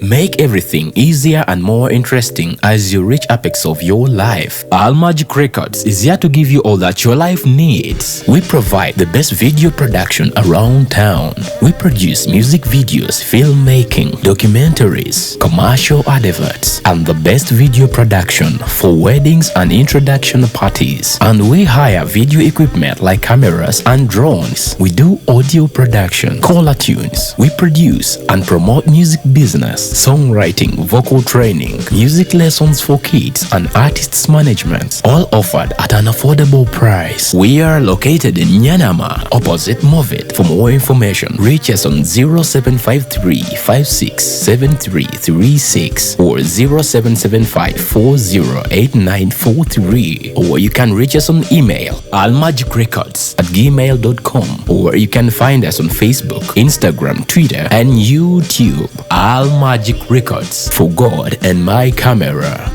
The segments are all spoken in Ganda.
Make everything easier and more interesting as you reach apex of your life. All Magic Records is here to give you all that your life needs. We provide the best video production around town. We produce music videos, filmmaking, documentaries, commercial adverts, and the best video production for weddings and introduction parties. And we hire video equipment like cameras and drones. We do audio production, caller tunes. We produce and promote music business, songwriting, vocal training, music lessons for kids, and artists management, all offered at an affordable price. We are located in Nyanama, opposite Movet. For more information, reach us on 0753 567336 or 0775 408943, or you can reach us on email allmagicrecords@gmail.com, or you can find us on Facebook, Instagram, Twitter, and YouTube. All Magic Records, for God and my camera.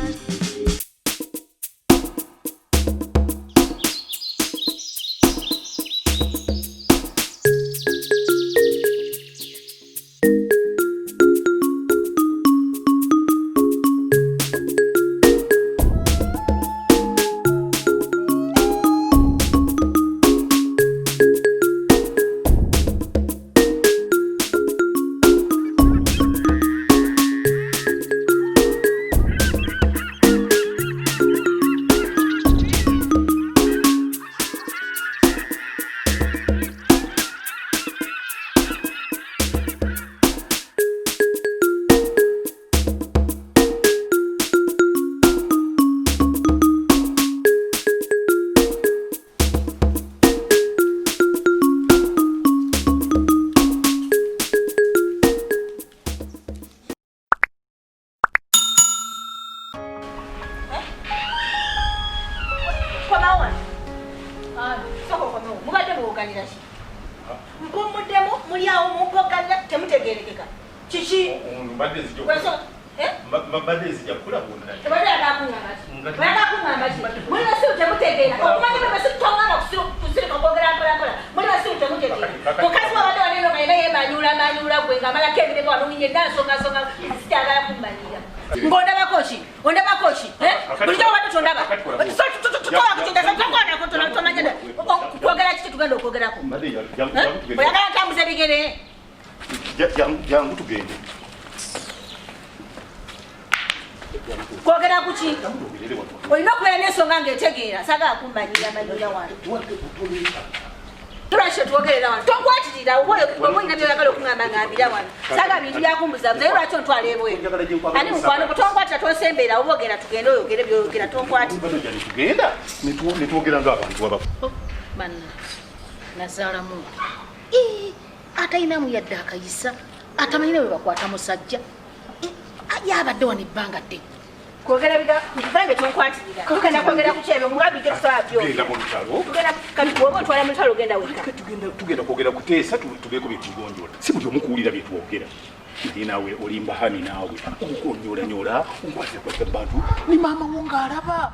Ataina mu yadda akayisa atamanyine we bakwata musajja yabadde wano ebbanga dde kwogera biga ntivange tonkwatira tugenda kwogera ku kyebe mugabi gesabyo tugenda kati woba twala mu talo genda weka tugenda kwogera kuteesa tubeeko byetugonjola si buli omukuwulira byetwogera ndi naawe olimba hani naawe okonyolanyola nkwatirakwatira bantu ni maama wo ng'alaba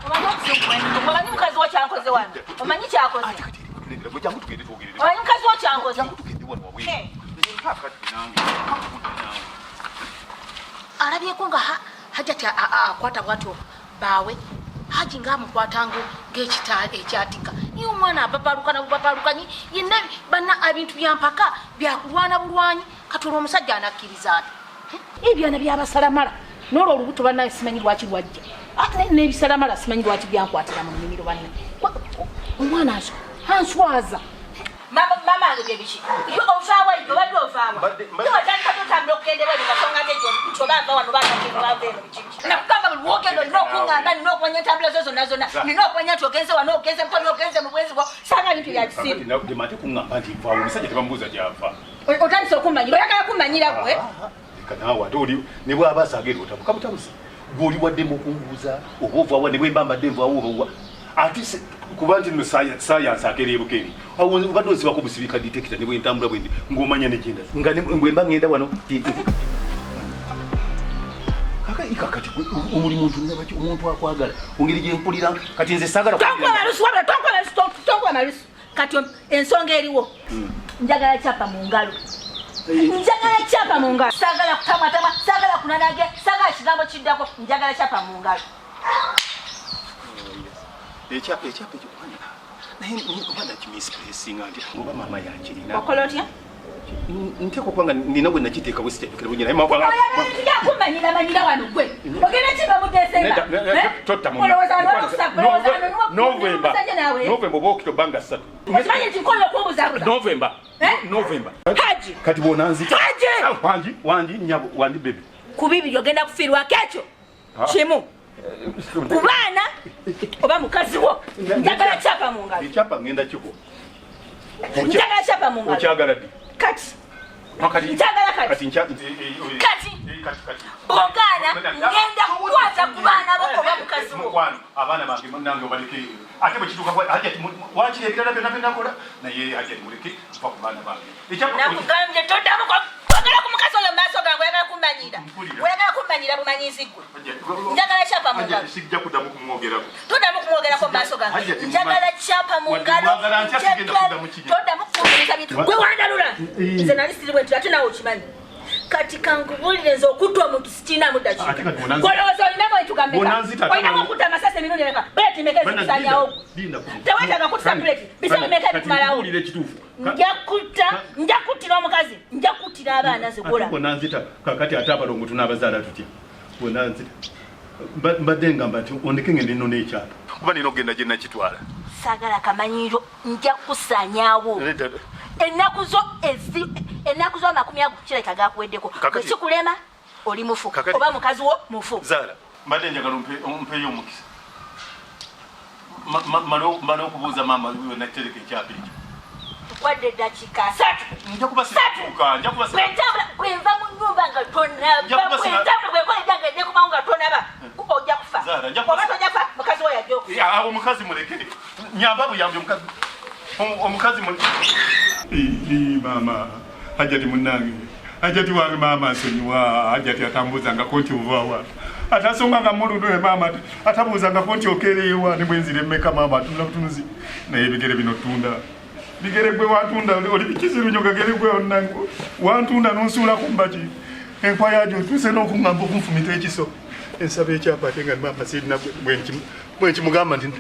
omanyi mukazi wo kyankoze wano omanyi kyakoze jangu tugende twogere omanyi mukazi wo kyankoze alabyeko nga Haji akwata bwatyo bawe Haji ng'amukwatanga ng'ekitaala ekyatika niyo omwana ababaluka nabubabalukanyi yenna banna ebintu byampaka byakulwana bulwanyi katola omusajja anakkiriza ati ebyana byabasalamala n'olwo olubuto bannaye simanyi lwaki lwajja ate n'ebisalamala simanyi lwaki byankwatira mu nnimiro banne omwana answaza mama angebiki yo ofawa yo badde ofawa yo ataka tutambula okgendera nga songa tejo chobamba wano bakakirwa vero bichiki na kugamba bulwogendo n'okungamba n'okwanya tabula zozo nazona n'okwanya togenze wano ogenze mkono ogenze mu bwenzi bwo sanga bintu bya kisimu na demate kungamba nti mfawo musajja tebamubuza gyafa otandise okumanyira oyagala kumanyira gwe kanawa toli ne bwabasa agenda otabuka butabusa goli wadde mu kunguza obuva wa ne bwembamba demva wo ati kubanti no science akerebukeri awo badose bakubusibika detector ne bwentambula bwendi ngomanya ne genda ngane ngwemba ngenda wano kaka ikakati umuli muntu nabaki umuntu akwagala ungiri je mpulira kati nze sagala tonkwa malusu kati ensonga eriwo njagala chapa mu ngalo Njagala chapa mu ngalo. Sagala kutamatama, sagala kunanage, sagala kigambo kiddako, njagala chapa mu ngalo. Chapa ekyo bwana. Naye bwana kimispressing anti ngoba mama yanjirina. Okolotya? Nteko kwanga nina bwe nakiteeka bwe sitekera bwe nyina mama. Oya kumanyira wano gwe. Ogenda kiba mutesenga. Totta mu. November bokito banga 3. Okimanyi nti nkola okwobuzabuza. November. Haji. Kati bonanzita. Haji. Wanji nyabo wandi baby. Kubibi ogenda kufiirwa kekyo. Kimu. Kubaana oba mukazi wo. Njagala chapa mu ngalo. Chapa ngenda kiko. Njagala chapa mu ngalo. Okyagala di. Kati. Njagala kati. Kati. Bogana ngenda kukwata ku baana bo oba mukazi wo. Mukwano abaana bange nange obaleke. Ate bwe kituuka Haji wakiri ebirala byonna nakola naye Haji muleke kufa ku baana bange. Nakugambye toddamu kwagala ku mukazi oyo maaso gange oyagala kummanyira. Oyagala kummanyira bumanyizi gwe. Njagala chapa mu ngalo. Sijja kuddamu kumwogerako. Toddamu kumwogerako mu maaso gange. Njagala chapa mu ngalo. Toddamu kumwogereza bintu. Gwe wandalula. Nze nali siri bwe nti ate nawe okimanyi. Kati kankubulire nze okutwa omuntu sikiina muddakiika. Golowooza olinamu ekitugameka. Olinamu okutta amasasi emirundi emeka. Buleti meka ezikusanyaawo. Teweetaaga kutta buleti. Bisebe meka ebikumalawo. Nja kuttira omukazi. Nja kuttira abaana ze gola. Bonanzita kakati ate abalongo tunaabazaala tutya. Bonanzita. Mbadde ngamba nti ondeke ngende nno n'ekyapa. Kuba nina okugenda gye nakitwala. Saagala kamanyiro nja kusanyaawo. Ennaku zo 20 kireka gakuweddeko. Ekikulema oli mufu oba mukazi wo mufu. Zaala mbadde njagala ompeeyo omukisa. Mala okubuuza maama nakitereka ekyapa ekyo. Tukwadde eddakiika 3. Nja kubasituuka. Bwenva mu nnyumba nga tonaba. Bwentambula bwekola ebyange eddekumawo nga tonaba. Ojja kufa. Oba tojja kufa mukazi wo yajja okufa. Awo omukazi mulekere. Nyamba buyambi omukazi. Omukazi mama Hajati munange Hajati wange mama nsonyiwa Hajati atambuzanga konti uvawa atasonganga muludu e mama atabuzanga konti okerewa ne bwenzire mmeka mama atunda kutunuzi naye bigere bino tunda bigere gwe watunda oli bikiziru nyoga gere gwe onango wantunda nonsula kumbaki enkwaya tuse n'okungamba okunfumita ekiso ensabe ekyapa tenga mama sidina bwenki mugamba nti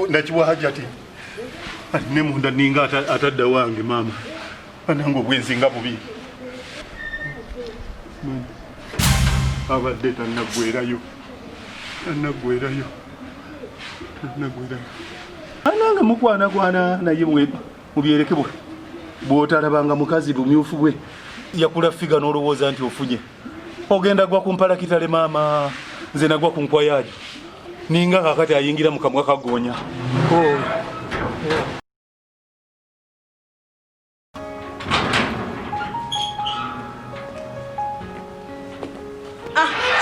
nakiwa Hajati ne munda ninga atadda wange mama anango bwenzinga bubi abadde tanagwerayo ananga mukwana naye mubyereke bw'otalabanga mukazi bumyufu bwe yakula figa n'olowooza nti ofunye ogenda gwa kumpala kitale mama nze nagwa ku nkwayaji ninga kakati ayingira mu kamwa kagonya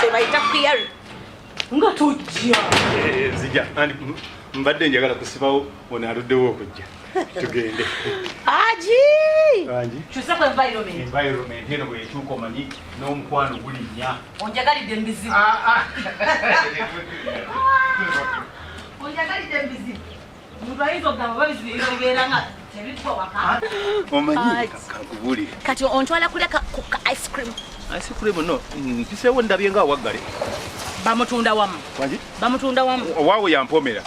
Sebaita kuyari. Nga tujja. Zija mbadde njagala kusibawo ono aluddewo okujja. Tugende. Haji. Chusa kwa environment. Environment eno bwe ekyuka omanyi n'omukwano gulinnya. Onjagalidde embizibu. Onjagalidde embizibu. Omuntu ayinza okugamba babibeera nga tebikwa waka. Omanyi kakubulire. Kati ontwala kuleka ku ice cream. Ice cream no mpisewo ndabye nga waggale. Bamutunda wamu. Wangi? Bamutunda wamu. Waawo yampomera.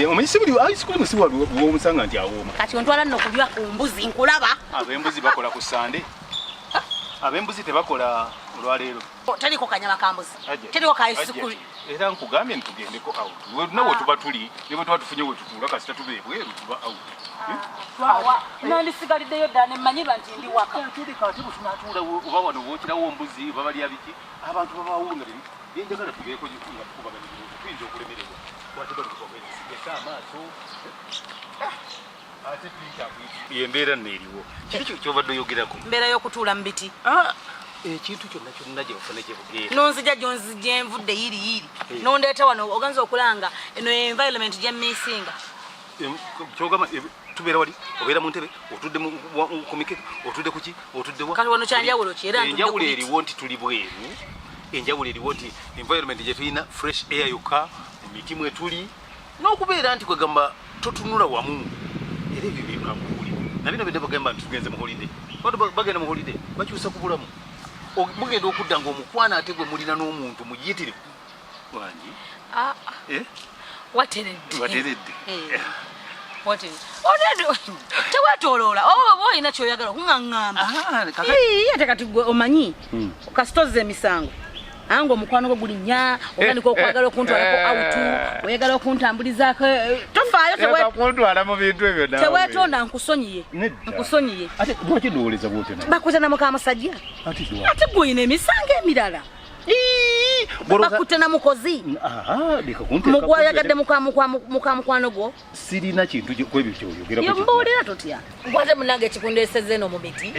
Omanyi si buli ice cream si w'omusanga nti awooma. Kati ontwala nno kulya ku mbuzi nkulaba. Ab'embuzi bakola ku Sande. Ab'embuzi tebakola olwaleero. Teriko kanyama ka mbuzi. Teriko ka ice cream. Era nkugambye ntugendeko out. Nawe tuba tuli, ne bwe tuba tufunye we tutuula kasita tubeebweru tuba out. Nandisigaliddeyo ddala ne mmanyirwa nti ndi waka. Kati bwe tunatuula oba wano wookirawo mbuzi oba balya biki abantu babawunga byenjagala tugeeko kubaganyiriza tuyinza okulemererwa wate balikubageesa amaaso ate yembeera neeriwo kiki kyobadde oyogerako mbeera y'okutuula mu biti ekintu kyonna gye bafune gye bugeera nonzija gye nvudde yiri nondeeta wano ogenza okulanga eno environment gye mmisinga kyogamba tubeera wali obeera mu ntebe otudde ku mikeka otudde kuki otudde wa kati wano kyanjawulo ki era enjawulo eriwo nti tuli bweru enjawulo eriwo nti environment gye tulina fresh air yokka emiti mwe tuli n'okubeera nti kwegamba totunula wamu era ebyo byebakubuli nabino bidde bagamba nti tugenze mu holiday Watu bagenda mu holiday bakyusa ku bulamu. Mugenda okudda ng'omukwana ate gwe mulina n'omuntu mugiyitirivu. Wangi. Wateredde. Tewatoloola oba olina kyoyagala okuŋŋaŋŋamba ate kati gwe omanyi kasitoze emisango ange omukwano gwe guli nya otandika okwagala okuntwalako awutu oyagala okuntambulizaako tofaayo mu bintu ebyo teweetonda nkusonyiye ate lwaki ndowoleza bwotyo bakuza na mukamusajja ate gwe oyina emisango emirala bakutte na mukozi mugwayagadde mukamukwano gwo sirina kintu kwebyo kyoyogera yombuulira totya gwate munange ekikundeeseze eno mu miti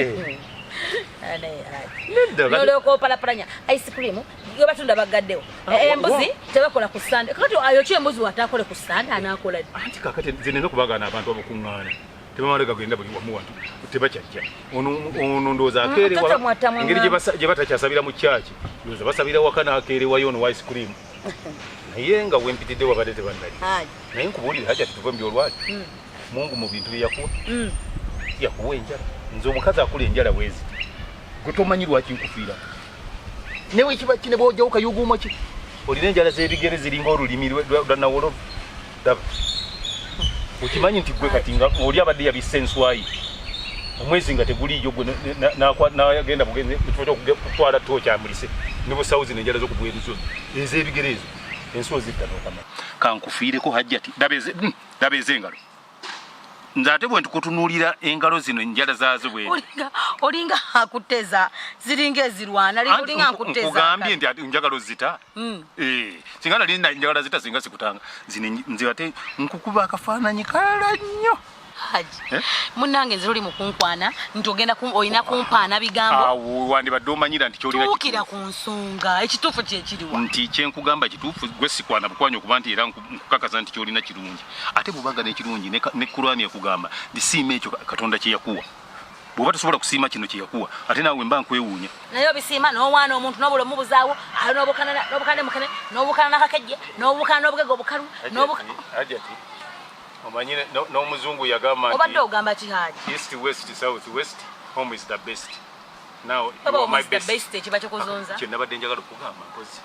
noloka opalapalanya ice cream gwe batunda bagaddewo embuzi tebakola ku sande kati ayokya embuzi watakole ku sande anaakola anti kakati zinena okubagana abantu abakuŋŋaana tebamala gagenda buli wamu wantu tebakyajja ono ndowooza akeerewa engeri gye batakyasabira mu kyaki ndowooza basabira waka n'akeerewayo ono ice cream naye nga wempitidde wabadde tebannali naye nkubuulire Haji tuve mu byolwali Mungu mu bintu bye yakuwa enjala nze omukazi akula enjala bwezi gwe tomanyi lwaki nkufiira newe kiba kine bwojjawo kayuguumo ki olina enjala z'ebigere ziringa olulimi lwanawolovu daba ukimanyi nti gwe kati nga oli abadde yabisse enswayi omwezi nga teguliyo gwe nagenda bugenze kutwala tokyamulise ne busawuzi n'enjala z'okugwa emisozi ez'ebigere ezo ensozi zitanokama kankufiireko Hajji ati daba ez'engalo nze ate bwe ntukutunuulira engalo zino enjala zaazo bwe olinga akuteza ziringa ezirwana olinga nkuteza nkugambye nti njagalo zita singa nali njagala zita singa sikutanga zino nze ate nkukuba akafaananyi kalala nnyo Haji munange nze oli mukunkwana nti ogenda olina kumpaana bigambo wandibadde omanyira nti kyolina tuukira ku nsonga ekituufu kyekiriwa nti kyenkugamba kituufu gwe sikwana bukwanyi okuba nti era nkukakaza nti kyolina kirungi ate bwubanga n'ekirungi ne Kurani ekugamba ndisiima ekyo Katonda kye yakuwa bw'oba tosobola kusiima kino kye yakuwa ate naawe mba nkwewuunya naye obisiima n'omwana omuntu n'obula omubuzaawo ali n'obukana mukene n'obukana n'akakejje n'obukana n'obugege obukalu omanyire n'omuzungu yagamba obadde ogamba ki Haji east west south west home is the best now my best ekiba kyokuzunza kye nabadde njagala okugamba mpozi